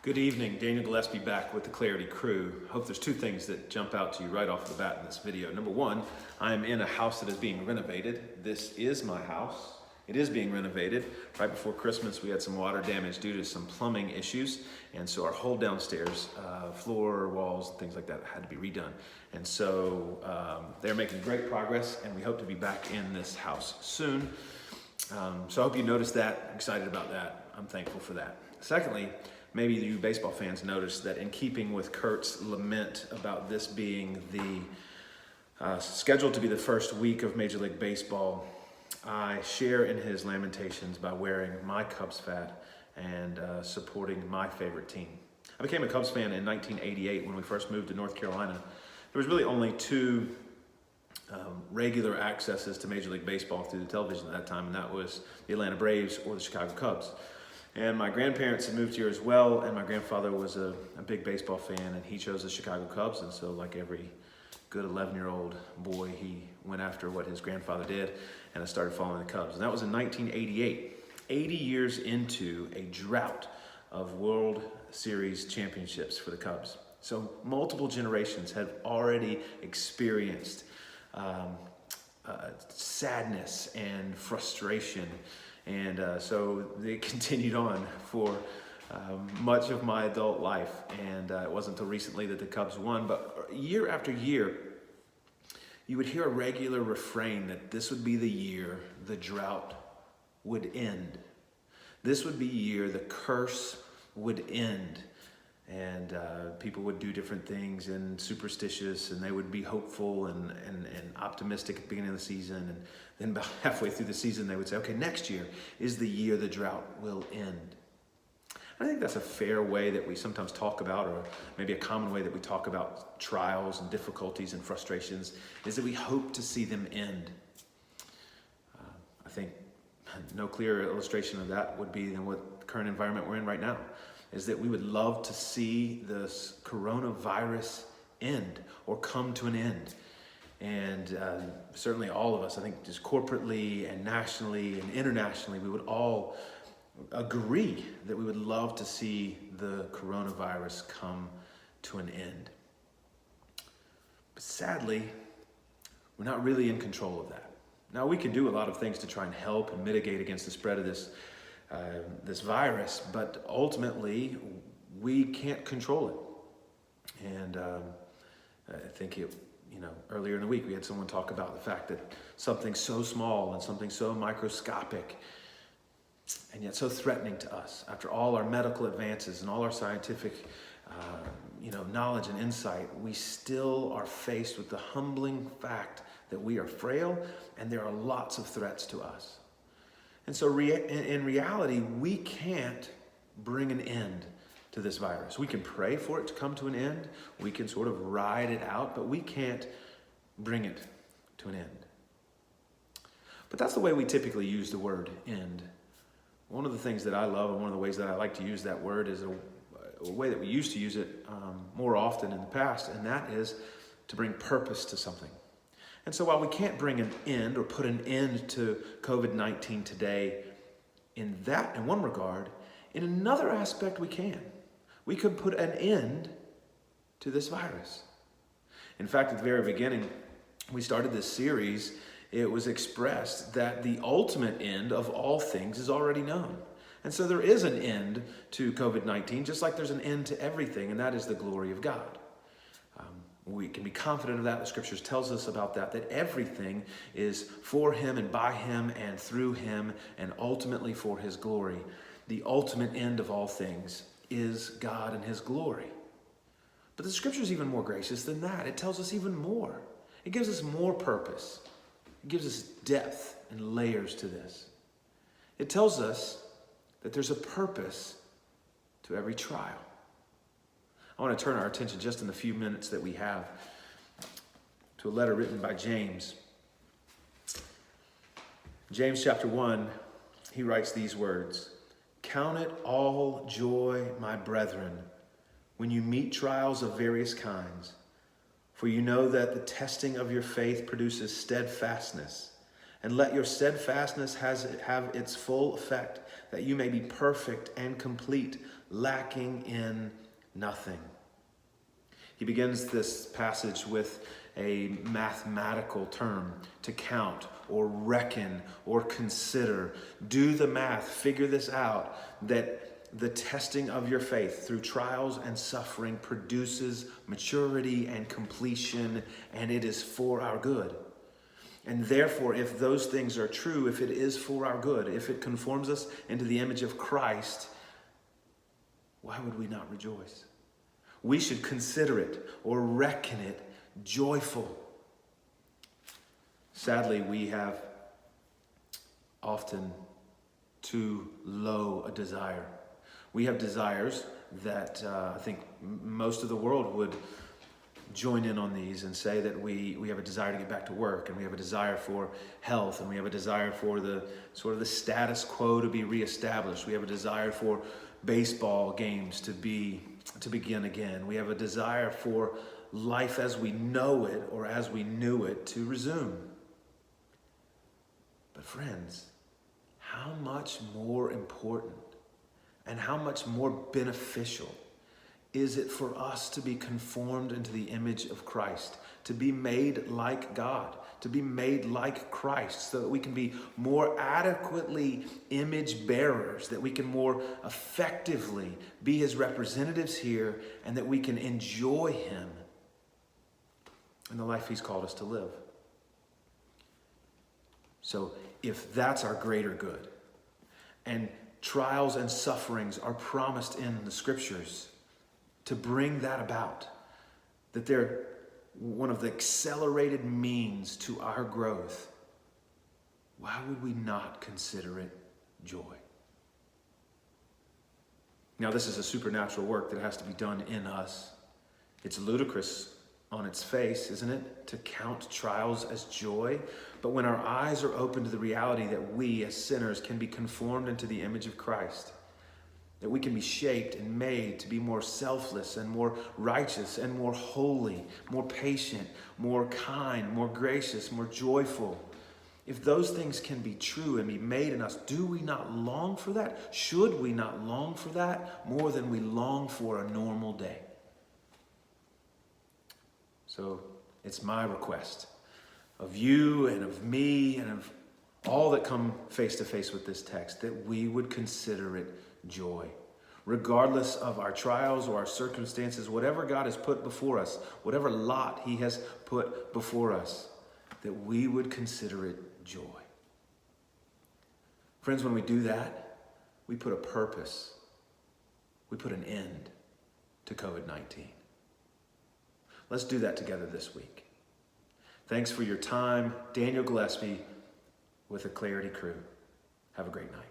Good evening, Daniel Gillespie back with the Clarity crew. Hope there's two things that jump out to you right off the bat in this video. Number one, I am in a house that is being renovated. This is my house. It is being renovated. Right before Christmas, we had some water damage due to some plumbing issues. And so our whole downstairs, floor, walls, things like that had to be redone. And so they're making great progress, and we hope to be back in this house soon. So I hope you noticed that. I'm excited about that. I'm thankful for that. Secondly, maybe you baseball fans noticed that in keeping with Kurt's lament about this being the scheduled to be the first week of Major League Baseball, I share in his lamentations by wearing my Cubs hat and supporting my favorite team. I became a Cubs fan in 1988 when we first moved to North Carolina. There was really only two regular accesses to Major League Baseball through the television at that time, and that was the Atlanta Braves or the Chicago Cubs. And my grandparents had moved here as well, and my grandfather was a big baseball fan, and he chose the Chicago Cubs. And so like every good 11-year-old boy, he went after what his grandfather did, and I started following the Cubs. And that was in 1988, 80 years into a drought of World Series championships for the Cubs. So multiple generations have already experienced sadness and frustration. And so they continued on for much of my adult life. And it wasn't until recently that the Cubs won. But year after year, you would hear a regular refrain that this would be the year the drought would end. This would be the year the curse would end. And people would do different things and superstitious, and they would be hopeful and optimistic at the beginning of the season. And then about halfway through the season, they would say, okay, next year is the year the drought will end. I think that's a fair way that we sometimes talk about, or maybe a common way that we talk about trials and difficulties and frustrations, is that we hope to see them end. I think no clearer illustration of that would be than what the current environment we're in right now, is that we would love to see this coronavirus end or come to an end. And certainly all of us, I think just corporately and nationally and internationally, we would all agree that we would love to see the coronavirus come to an end. But sadly, we're not really in control of that. Now, we can do a lot of things to try and help and mitigate against the spread of this virus, but ultimately we can't control it. And I think earlier in the week we had someone talk about the fact that something so small and something so microscopic and yet so threatening to us, after all our medical advances and all our scientific knowledge and insight, we still are faced with the humbling fact that we are frail and there are lots of threats to us. And so in reality, we can't bring an end to this virus. We can pray for it to come to an end. We can sort of ride it out, but we can't bring it to an end. But that's the way we typically use the word end. One of the things that I love, and one of the ways that I like to use that word, is a way that we used to use it more often in the past, and that is to bring purpose to something. And so while we can't bring an end or put an end to COVID-19 today in one regard, in another aspect we can. We could put an end to this virus. In fact, at the very beginning, we started this series, it was expressed that the ultimate end of all things is already known. And so there is an end to COVID-19, just like there's an end to everything, and that is the glory of God. We can be confident of that. The scriptures tells us about that everything is for him and by him and through him and ultimately for his glory. The ultimate end of all things is God and his glory. But the scripture is even more gracious than that. It tells us even more. It gives us more purpose. It gives us depth and layers to this. It tells us that there's a purpose to every trial. I want to turn our attention just in the few minutes that we have to a letter written by James. James chapter 1, he writes these words: "Count it all joy, my brethren, when you meet trials of various kinds, for you know that the testing of your faith produces steadfastness. And let your steadfastness have its full effect, that you may be perfect and complete, lacking in nothing. He begins this passage with a mathematical term, to count or reckon or consider. Do the math, figure this out, that the testing of your faith through trials and suffering produces maturity and completion, and it is for our good. And therefore, if those things are true, if it is for our good, if it conforms us into the image of Christ, why would we not rejoice? We should consider it or reckon it joyful. Sadly, we have often too low a desire. We have desires that I think most of the world would join in on these and say that we have a desire to get back to work, and we have a desire for health, and we have a desire for the sort of the status quo to be reestablished. We have a desire for baseball games to begin again. We have a desire for life as we know it or as we knew it to resume. But friends, how much more important and how much more beneficial is it for us to be conformed into the image of Christ, to be made like God, to be made like Christ, so that we can be more adequately image bearers, that we can more effectively be his representatives here, and that we can enjoy him in the life he's called us to live. So if that's our greater good, and trials and sufferings are promised in the scriptures to bring that about, that they're one of the accelerated means to our growth, why would we not consider it joy? Now, this is a supernatural work that has to be done in us. It's ludicrous on its face, isn't it, to count trials as joy? But when our eyes are open to the reality that we as sinners can be conformed into the image of Christ, that we can be shaped and made to be more selfless and more righteous and more holy, more patient, more kind, more gracious, more joyful. If those things can be true and be made in us, do we not long for that? Should we not long for that more than we long for a normal day? So it's my request of you and of me and of all that come face to face with this text, that we would consider it joy. Regardless of our trials or our circumstances, whatever God has put before us, whatever lot he has put before us, that we would consider it joy. Friends, when we do that, we put a purpose, we put an end to COVID-19. Let's do that together this week. Thanks for your time. Daniel Gillespie with the Clarity Crew. Have a great night.